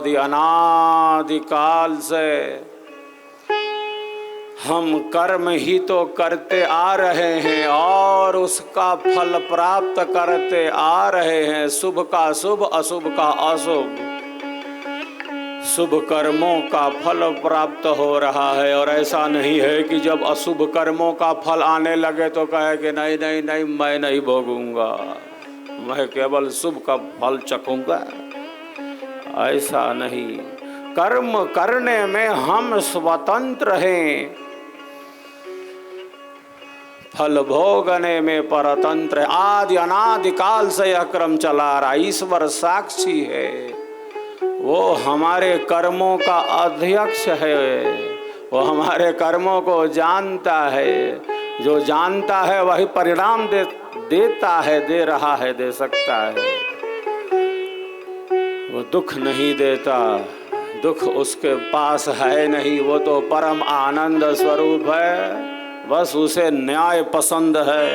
आदि अनादि काल से हम कर्म ही तो करते आ रहे हैं और उसका फल प्राप्त करते आ रहे हैं। शुभ का शुभ, अशुभ का अशुभ, शुभ कर्मों का फल प्राप्त हो रहा है। और ऐसा नहीं है कि जब अशुभ कर्मों का फल आने लगे तो कहे कि नहीं नहीं नहीं, मैं नहीं भोगूंगा, मैं केवल शुभ का फल चखूंगा। ऐसा नहीं, कर्म करने में हम स्वतंत्र हैं, फल भोगने में परतंत्र। आदि अनादि काल से यह क्रम चला रहा। ईश्वर साक्षी है, वो हमारे कर्मों का अध्यक्ष है, वो हमारे कर्मों को जानता है। जो जानता है वही परिणाम देता है, दे रहा है, दे सकता है। वो दुख नहीं देता, दुख उसके पास है नहीं। वो तो परम आनंद स्वरूप है, बस उसे न्याय पसंद है,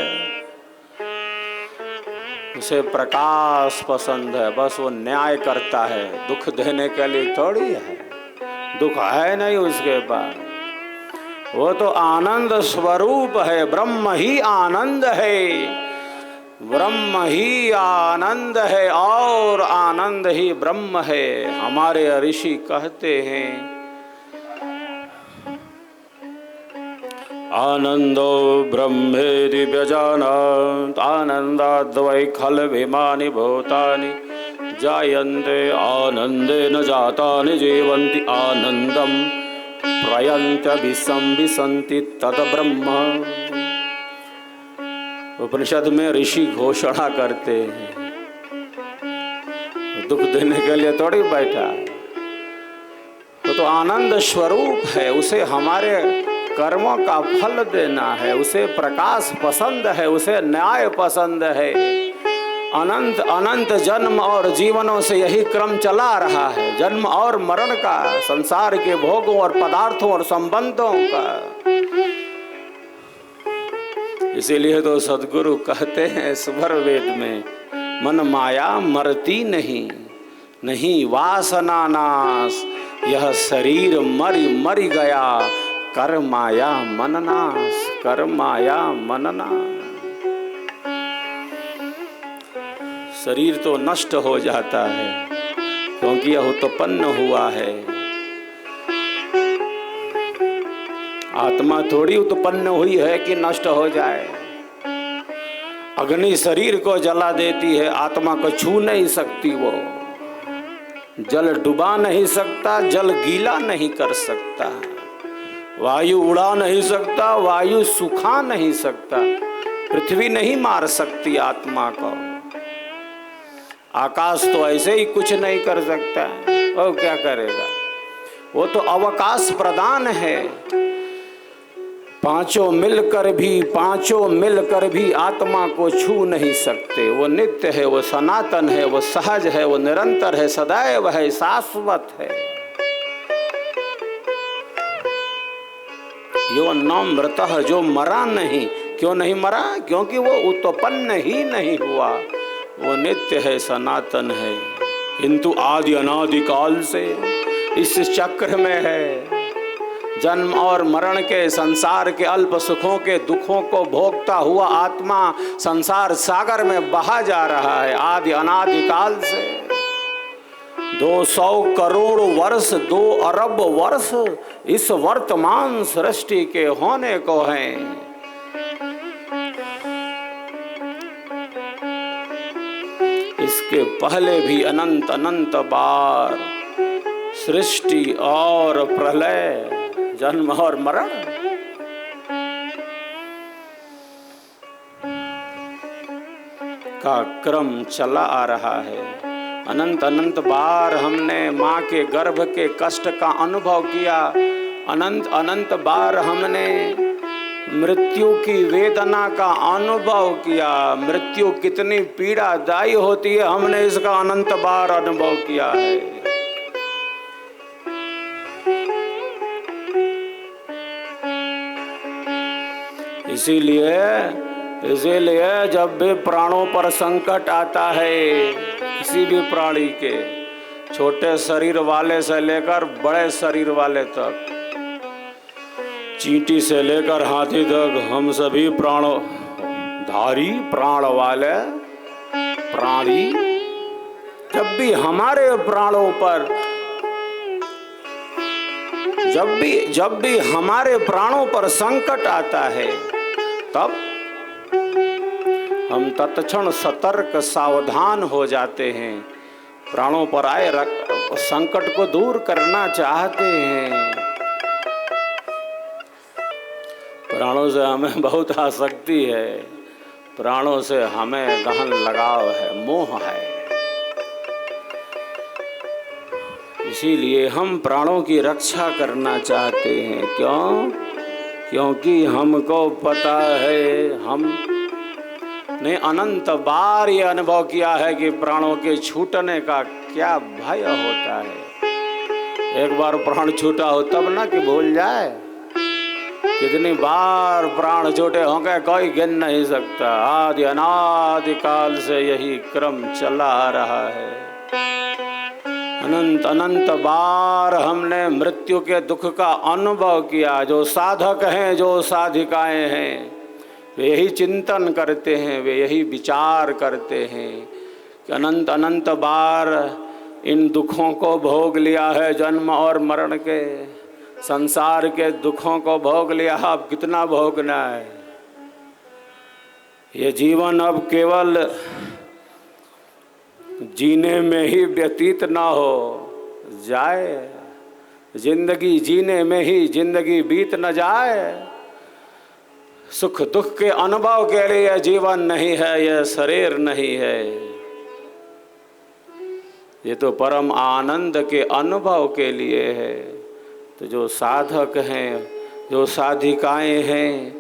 उसे प्रकाश पसंद है, बस वो न्याय करता है। दुख देने के लिए थोड़ी है, दुख है नहीं उसके पास। वो तो आनंद स्वरूप है, ब्रह्म ही आनंद है, ब्रह्म ही आनंद है और आनंद ही ब्रह्म है। हमारे ऋषि कहते हैं आनंदो ब्रह्मेति व्यजानात् आनंदाद्वै खलविमानि भूतानि जायन्ते आनंदेन जातानि जीवन्ति आनंदं प्रयन्त्यभिसंविशन्ति तत् ब्रह्म। उपनिषद में ऋषि घोषणा करते हैं, दुख देने के लिए थोड़ी बैठा, वो तो आनंद स्वरूप है। उसे हमारे कर्मों का फल देना है, उसे प्रकाश पसंद है, उसे न्याय पसंद है। अनंत अनंत जन्म और जीवनों से यही क्रम चला रहा है, जन्म और मरण का, संसार के भोगों और पदार्थों और संबंधों का। इसीलिए तो सद्गुरु कहते हैं स्वर वेद में, मन माया मरती नहीं, नहीं वासना नाश, यह शरीर मरी गया, कर माया मन नाश, कर माया मन नाश। शरीर तो नष्ट हो जाता है क्योंकि यह उत्पन्न हुआ है। आत्मा थोड़ी उत्पन्न हुई है कि नष्ट हो जाए। अग्नि शरीर को जला देती है, आत्मा को छू नहीं सकती। वो जल डुबा नहीं सकता, जल गीला नहीं कर सकता, वायु उड़ा नहीं सकता, वायु सुखा नहीं सकता, पृथ्वी नहीं मार सकती आत्मा को। आकाश तो ऐसे ही कुछ नहीं कर सकता, वो क्या करेगा? वो तो अवकाश प्रदान है। पांचों मिलकर भी आत्मा को छू नहीं सकते। वो नित्य है, वो सनातन है, वो सहज है, वो निरंतर है, सदैव है, शाश्वत है। यो न मृतः, जो मरा नहीं। क्यों नहीं मरा? क्योंकि वो उत्पन्न ही नहीं हुआ, वो नित्य है, सनातन है। किंतु आदि अनादि काल से इस चक्र में है। जन्म और मरण के, संसार के अल्प सुखों के दुखों को भोगता हुआ आत्मा संसार सागर में बहा जा रहा है। आदि अनादि काल से 200 करोड़ वर्ष, 2 अरब वर्ष इस वर्तमान सृष्टि के होने को हैं। इसके पहले भी अनंत अनंत बार सृष्टि और प्रलय, जन्म और मरण। का क्रम चला आ रहा है। अनंत अनंत बार हमने माँ के गर्भ के कष्ट का अनुभव किया। अनंत अनंत बार हमने मृत्यु की वेदना का अनुभव किया। मृत्यु कितनी पीड़ादायी होती है, हमने इसका अनंत बार अनुभव किया है। इसीलिए जब भी प्राणों पर संकट आता है, किसी भी प्राणी के, छोटे शरीर वाले से लेकर बड़े शरीर वाले तक, चींटी से लेकर हाथी तक, हम सभी प्राणों धारी प्राण वाले प्राणी। जब भी हमारे प्राणों पर संकट आता है, तब हम तत्क्षण सतर्क सावधान हो जाते हैं। प्राणों पर आए संकट को दूर करना चाहते हैं। प्राणों से हमें बहुत आसक्ति है, प्राणों से हमें गहन लगाव है, मोह है। इसीलिए हम प्राणों की रक्षा करना चाहते हैं। क्यों? क्योंकि हमको पता है, हमने अनंत बार ये अनुभव किया है कि प्राणों के छूटने का क्या भय होता है। एक बार प्राण छूटा हो तब ना कि भूल जाए। कितनी बार प्राण छूटे होंगे कोई गिन नहीं सकता। आदि अनादि काल से यही क्रम चला आ रहा है। अनंत अनंत बार हमने मृत्यु के दुख का अनुभव किया। जो साधक हैं, जो साधिकाएं हैं, वे यही चिंतन करते हैं, वे यही विचार करते हैं कि अनंत अनंत बार इन दुखों को भोग लिया है। जन्म और मरण के, संसार के दुखों को भोग लिया, अब कितना भोगना है। ये जीवन अब केवल जीने में ही व्यतीत ना हो जाए, जिंदगी जीने में ही जिंदगी बीत न जाए। सुख दुख के अनुभव के लिए जीवन नहीं है, यह शरीर नहीं है। ये तो परम आनंद के अनुभव के लिए है। तो जो साधक हैं, जो साधिकाएं हैं,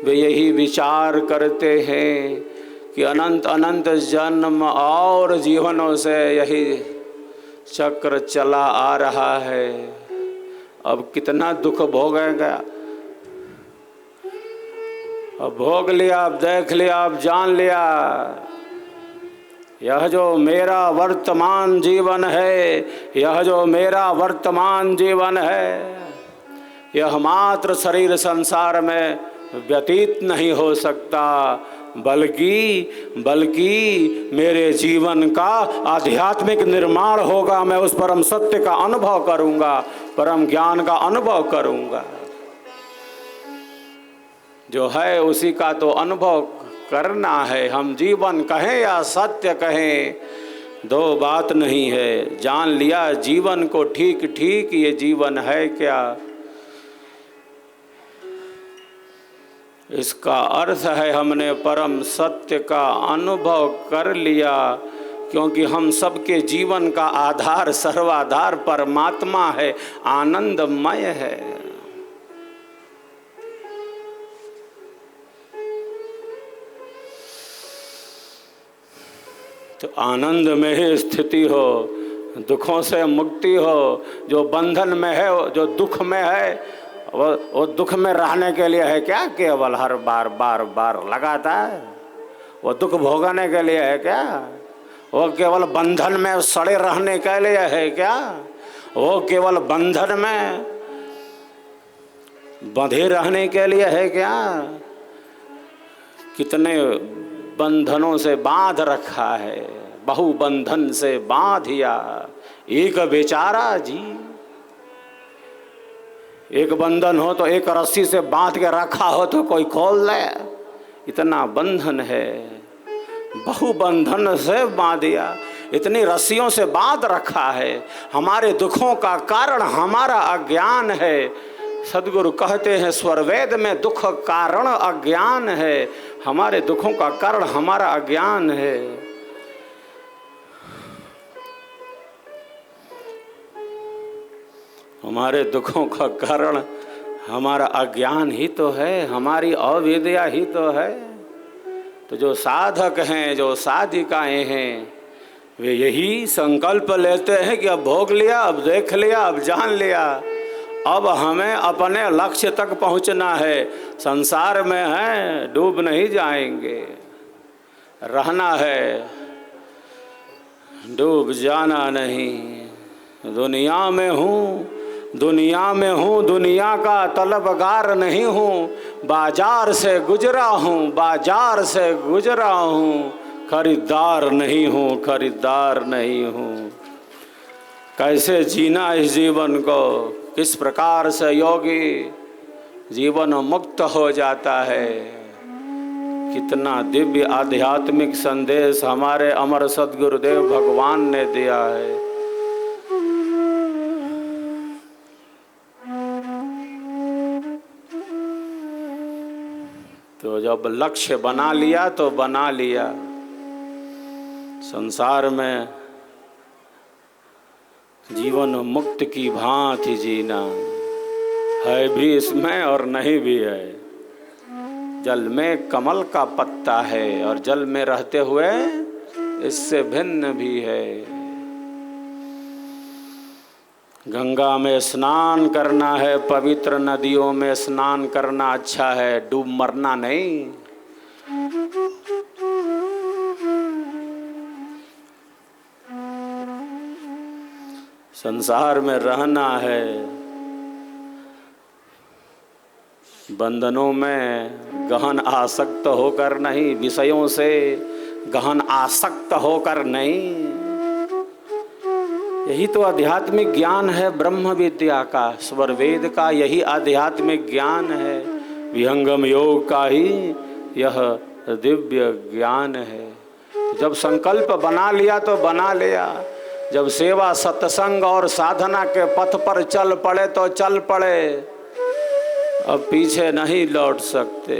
वे यही विचार करते हैं कि अनंत अनंत जन्म और जीवनों से यही चक्र चला आ रहा है। अब कितना दुख भोगेगा। अब भोग लिया, अब देख लिया, अब जान लिया। यह जो मेरा वर्तमान जीवन है, यह जो मेरा वर्तमान जीवन है, यह मात्र शरीर संसार में व्यतीत नहीं हो सकता, बल्कि मेरे जीवन का आध्यात्मिक निर्माण होगा। मैं उस परम सत्य का अनुभव करूंगा, परम ज्ञान का अनुभव करूंगा। जो है उसी का तो अनुभव करना है। हम जीवन कहें या सत्य कहें, दो बात नहीं है। जान लिया जीवन को ठीक ठीक, ये जीवन है क्या, इसका अर्थ है हमने परम सत्य का अनुभव कर लिया। क्योंकि हम सबके जीवन का आधार, सर्वाधार परमात्मा है, आनंदमय है। तो आनंद में ही स्थिति हो, दुखों से मुक्ति हो। जो बंधन में है, जो दुख में है, वो दुख में रहने के लिए है क्या? केवल हर बार बार बार लगाता है। वो दुख भोगने के लिए है क्या? वो केवल बंधन में सड़े रहने के लिए है क्या? वो केवल बंधन में बंधे रहने के लिए है क्या? कितने बंधनों से बांध रखा है, बहु बंधन से बांधिया एक बेचारा जी। एक बंधन हो तो एक रस्सी से बांध के रखा हो तो कोई खोल ले, इतना बंधन है। बहु बंधन से बांधिया, इतनी रस्सियों से बांध रखा है। हमारे दुखों का कारण हमारा अज्ञान है। सद्गुरु कहते हैं स्वरवेद में, दुख कारण अज्ञान है। हमारे दुखों का कारण हमारा अज्ञान है। हमारे दुखों का कारण हमारा अज्ञान ही तो है, हमारी अविद्या ही तो है। तो जो साधक हैं, जो साधिकाएं हैं, वे यही संकल्प लेते हैं कि अब भोग लिया, अब देख लिया, अब जान लिया, अब हमें अपने लक्ष्य तक पहुंचना है। संसार में है, डूब नहीं जाएंगे, रहना है, डूब जाना नहीं। दुनिया में हूँ, दुनिया में हूँ, दुनिया का तलबगार नहीं हूँ, बाजार से गुजरा हूँ, बाजार से गुजरा हूँ, खरीदार नहीं हूँ, खरीदार नहीं हूँ। कैसे जीना इस जीवन को, किस प्रकार से योगी जीवन मुक्त हो जाता है। कितना दिव्य आध्यात्मिक संदेश हमारे अमर सद्गुरुदेव भगवान ने दिया है। तो जब लक्ष्य बना लिया तो बना लिया। संसार में जीवन मुक्त की भांति जीना है भी इसमें और नहीं भी है। जल में कमल का पत्ता है और जल में रहते हुए इससे भिन्न भी है। गंगा में स्नान करना है, पवित्र नदियों में स्नान करना अच्छा है, डूब मरना नहीं। संसार में रहना है, बंधनों में गहन आसक्त होकर नहीं, विषयों से गहन आसक्त होकर नहीं। यही तो आध्यात्मिक ज्ञान है, ब्रह्म विद्या का, स्वर वेद का यही आध्यात्मिक ज्ञान है। विहंगम योग का ही यह दिव्य ज्ञान है। जब संकल्प बना लिया तो बना लिया। जब सेवा सत्संग और साधना के पथ पर चल पड़े तो चल पड़े। अब पीछे नहीं लौट सकते।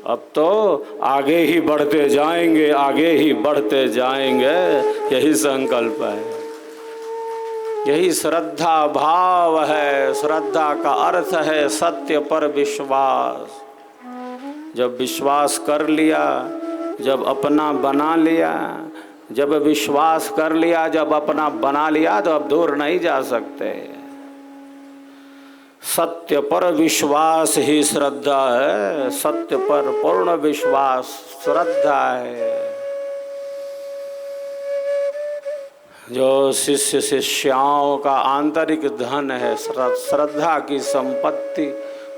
अब तो आगे ही बढ़ते जाएंगे, आगे ही बढ़ते जाएंगे। यही संकल्प है, यही श्रद्धा भाव है। श्रद्धा का अर्थ है सत्य पर विश्वास। जब विश्वास कर लिया, जब अपना बना लिया, जब विश्वास कर लिया, जब अपना बना लिया तो अब दूर नहीं जा सकते। सत्य पर विश्वास ही श्रद्धा है। सत्य पर पूर्ण विश्वास श्रद्धा है। जो शिष्य शिष्याओं का आंतरिक धन है, श्रद्धा की संपत्ति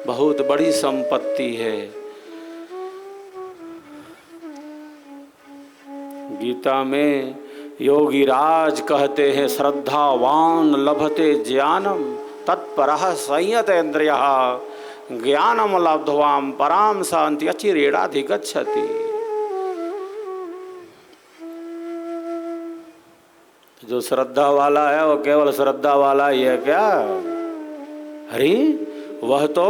बहुत बड़ी संपत्ति है। गीता में योगी राज कहते हैं, श्रद्धावान लभते ज्ञानम तत्परः संयतेन्द्रियः ज्ञानम लब्ध्वाम पराम शांति अचिरेणाधिगच्छति। जो श्रद्धा वाला है वो केवल श्रद्धा वाला ही है क्या? अरे वह तो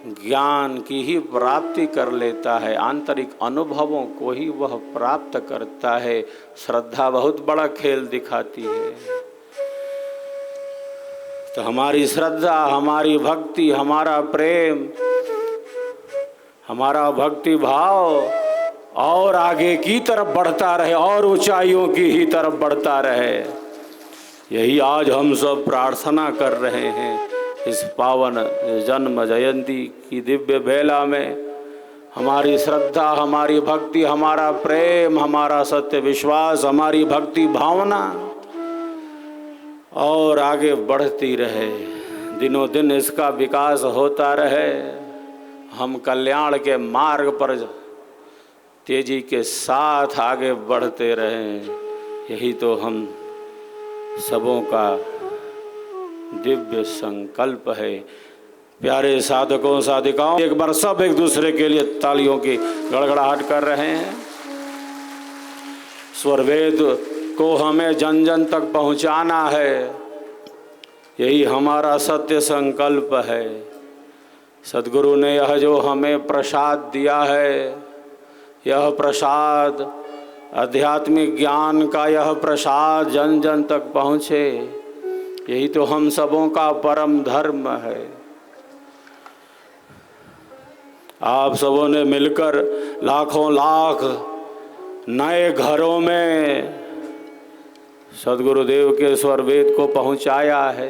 ज्ञान की ही प्राप्ति कर लेता है, आंतरिक अनुभवों को ही वह प्राप्त करता है। श्रद्धा बहुत बड़ा खेल दिखाती है। तो हमारी श्रद्धा, हमारी भक्ति, हमारा प्रेम, हमारा भक्ति भाव और आगे की तरफ बढ़ता रहे और ऊंचाइयों की ही तरफ बढ़ता रहे। यही आज हम सब प्रार्थना कर रहे हैं। इस पावन जन्म जयंती की दिव्य बेला में हमारी श्रद्धा, हमारी भक्ति, हमारा प्रेम, हमारा सत्य विश्वास, हमारी भक्ति भावना और आगे बढ़ती रहे। दिनों दिन इसका विकास होता रहे। हम कल्याण के मार्ग पर तेजी के साथ आगे बढ़ते रहें। यही तो हम सबों का दिव्य संकल्प है। प्यारे साधकों साधिकाओं, एक बार सब एक दूसरे के लिए तालियों की गड़गड़ाहट कर रहे हैं। स्वरवेद को हमें जन जन तक पहुंचाना है। यही हमारा सत्य संकल्प है। सद्गुरु ने यह जो हमें प्रसाद दिया है, यह प्रसाद आध्यात्मिक ज्ञान का, यह प्रसाद जन जन तक पहुँचे। यही तो हम सबों का परम धर्म है। आप सबों ने मिलकर लाखों लाख नए घरों में सद्गुरुदेव के स्वरवेद को पहुंचाया है,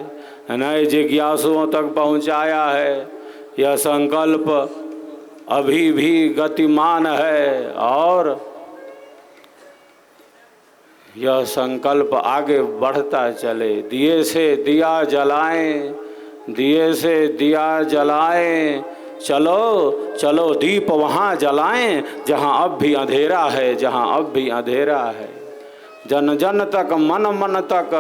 नए जिज्ञासुओं तक पहुंचाया है। यह संकल्प अभी भी गतिमान है और यह संकल्प आगे बढ़ता चले। दिए से दिया जलाएं, दिए से दिया जलाएं, चलो चलो दीप वहाँ जलाएं जहाँ अब भी अंधेरा है, जहाँ अब भी अंधेरा है। जन जन तक मन मन तक,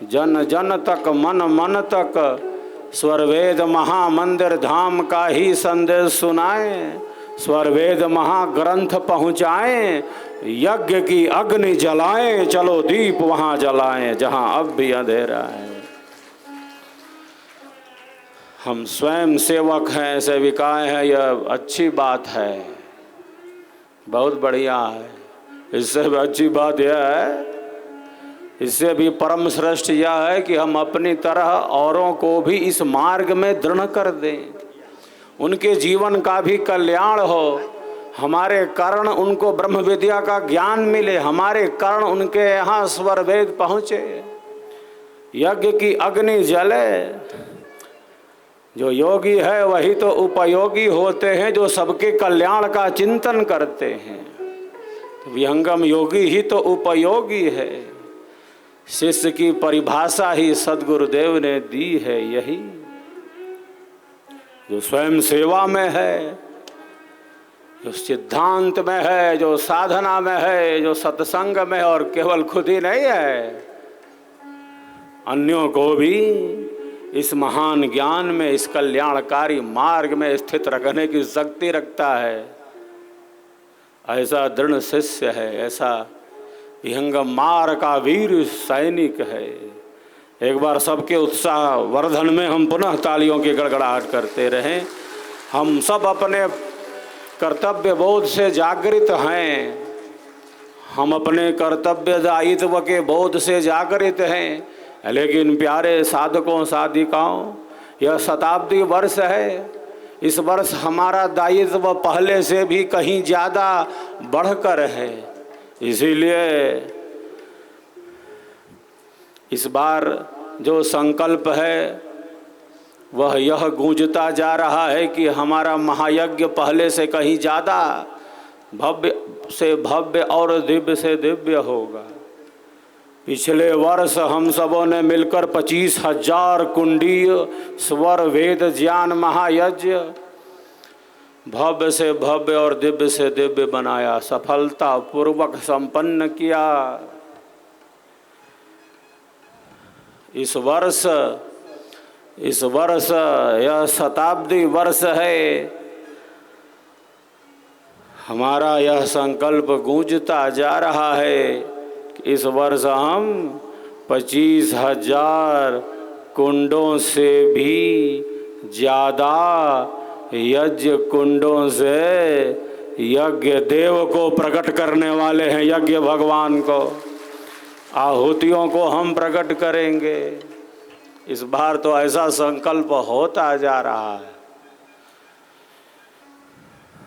जन जन तक मन मन तक, स्वरवेद महामंदिर धाम का ही संदेश सुनाएं, स्वरवेद महाग्रंथ पहुँचाएं, यज्ञ की अग्नि जलाएं, चलो दीप वहाँ जलाएं जहाँ अब भी अंधेरा है। हम स्वयं सेवक हैं, सेविकाएं हैं, यह अच्छी बात है, बहुत बढ़िया है। इससे भी अच्छी बात यह है, इससे भी परम श्रेष्ठ यह है कि हम अपनी तरह औरों को भी इस मार्ग में दृढ़ कर दें, उनके जीवन का भी कल्याण हो, हमारे कारण उनको ब्रह्म विद्या का ज्ञान मिले, हमारे कारण उनके यहाँ स्वर वेद पहुँचे, यज्ञ की अग्नि जले। जो योगी है वही तो उपयोगी होते हैं, जो सबके कल्याण का चिंतन करते हैं। विहंगम योगी ही तो उपयोगी है। शिष्य की परिभाषा ही सद्गुरुदेव ने दी है यही। जो स्वयं सेवा में है, जो सिद्धांत में है, जो साधना में है, जो सत्संग में, और केवल खुद ही नहीं है, अन्यों को भी इस महान ज्ञान में, इस कल्याणकारी मार्ग में स्थित रखने की शक्ति रखता है। ऐसा दृढ़ शिष्य है, ऐसा विहंगम मार्ग का वीर सैनिक है। एक बार सबके उत्साह वर्धन में हम पुनः तालियों की गड़गड़ाहट करते रहें। हम सब अपने कर्तव्य बोध से जागृत हैं, हम अपने कर्तव्य दायित्व के बोध से जागृत हैं, लेकिन प्यारे साधकों साधिकाओं, यह शताब्दी वर्ष है। इस वर्ष हमारा दायित्व पहले से भी कहीं ज़्यादा बढ़कर है। इसीलिए इस बार जो संकल्प है वह यह गूंजता जा रहा है कि हमारा महायज्ञ पहले से कहीं ज़्यादा भव्य से भव्य और दिव्य से दिव्य होगा। पिछले वर्ष हम सबों ने मिलकर 25,000 कुंडीय स्वर वेद ज्ञान महायज्ञ भव्य से भव्य और दिव्य से दिव्य बनाया, सफलता पूर्वक संपन्न किया। इस वर्ष यह शताब्दी वर्ष है। हमारा यह संकल्प गूंजता जा रहा है। इस वर्ष हम 25,000 कुंडों से भी ज़्यादा यज्ञ कुंडों से यज्ञ देव को प्रकट करने वाले हैं। यज्ञ भगवान को, आहुतियों को हम प्रकट करेंगे। इस बार तो ऐसा संकल्प होता जा रहा है।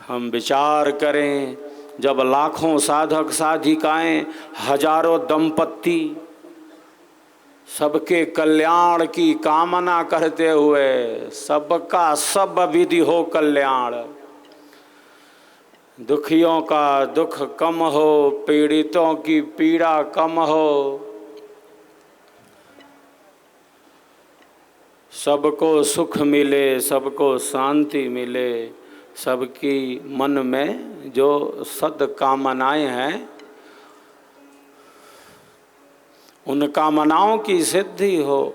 हम विचार करें, जब लाखों साधक साधिकाएं, हजारों दंपत्ति सबके कल्याण की कामना करते हुए, सबका सब विधि हो कल्याण, दुखियों का दुख कम हो, पीड़ितों की पीड़ा कम हो, सबको सुख मिले, सबको शांति मिले, सबकी मन में जो सद्कामनाएं हैं उन कामनाओं की सिद्धि हो,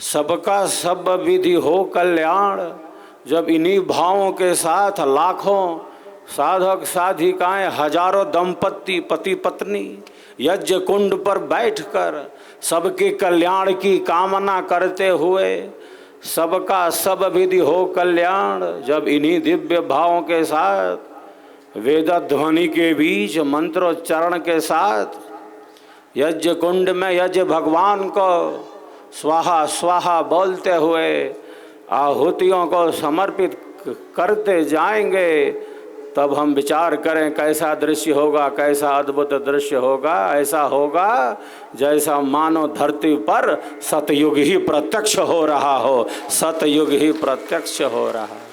सबका सब विधि हो कल्याण। जब इन्हीं भावों के साथ लाखों साधक साधिकाएं, हजारों दंपत्ति पति पत्नी यज्ञ कुंड पर बैठकर सबके कल्याण की कामना करते हुए, सबका सब विधि हो कल्याण, जब इन्हीं दिव्य भावों के साथ वेद ध्वनि के बीच मंत्रोच्चारण के साथ यज्ञ कुंड में यज्ञ भगवान को स्वाहा स्वाहा बोलते हुए आहुतियों को समर्पित करते जाएंगे, तब हम विचार करें कैसा दृश्य होगा, कैसा अद्भुत दृश्य होगा। ऐसा होगा जैसा मानो धरती पर सतयुग ही प्रत्यक्ष हो रहा हो, सतयुग ही प्रत्यक्ष हो रहा है।